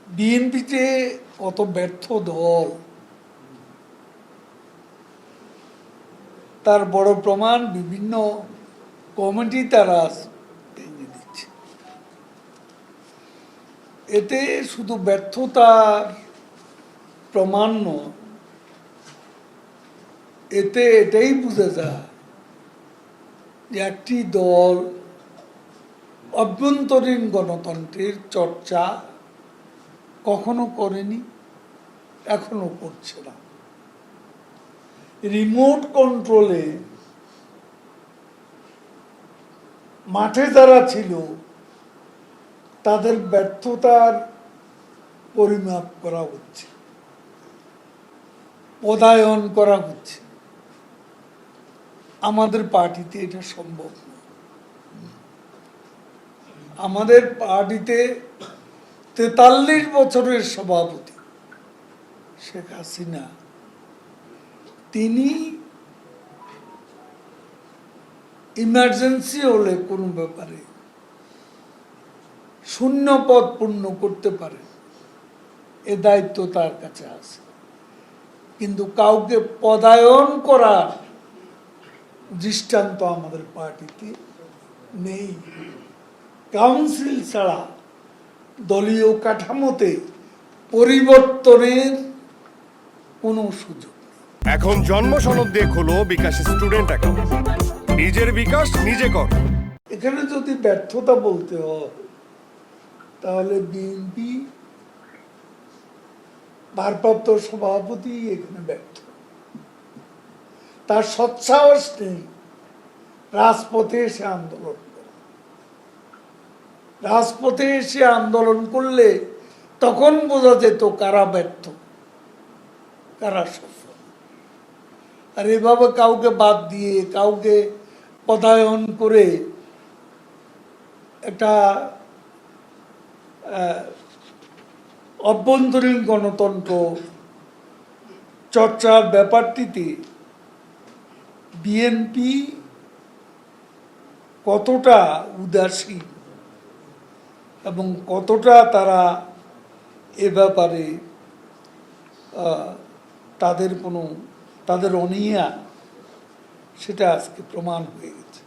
বিএনপিতে কত ব্যর্থ দল তার বড় প্রমাণ বিভিন্ন কমিটি তারা ভেঙে দিচ্ছে। এতে শুধু ব্যর্থতার প্রমাণ নয়, এতে এটাই বোঝা যায় যে একটি দল অভ্যন্তরীণ গণতন্ত্রের চর্চা কখনো করেনি, এখনো করছে না। রিমোট কন্ট্রোলে মাঠে যারা ছিল তাদের ব্যর্থতার পরিমাপ করা হচ্ছে, পদায়ন করা হচ্ছে। আমাদের পার্টিতে এটা সম্ভব না। আমাদের পার্টিতে 43 বছরের সভাপতি শেখ হাসিনা, তিনি ইমার্জেন্সি হলে কোনো ব্যাপারে শূন্য পদ পূর্ণ করতে পারে, এ দায়িত্ব তার কাছে আছে। কিন্তু কাউকে পদায়ন করার দৃষ্টান্ত আমাদের পার্টিতে নেই। কাউন্সিল ছাড়া দলীয় কাঠামোতে পরিবর্তনের কোনো সুযোগ নেই। এখন জন্ম সনদ দিয়ে খোলো বিকাশ স্টুডেন্ট অ্যাকাউন্ট। নিজের বিকাশ নিজে কর। এখানে যদি ব্যর্থতা বলতে হয় তাহলে বিএনপি ভারপ্রাপ্ত সভাপতি এখানে ব্যর্থ। তার সৎসাহস নেই রাজপথে এসে আন্দোলন করা। রাজপথে এসে আন্দোলন করলে তখন বোঝা যেত কারা ব্যর্থ, কারা সফল। আর এভাবে কাউকে বাদ দিয়ে, কাউকে পদায়ন করে একটা অভ্যন্তরীণ গণতন্ত্র চর্চার ব্যাপারটিতে বিএনপি কতটা উদাসীন এবং কতটা তারা এ ব্যাপারে তাদের অনীহা, সেটা আজকে প্রমাণ হয়ে গেছে।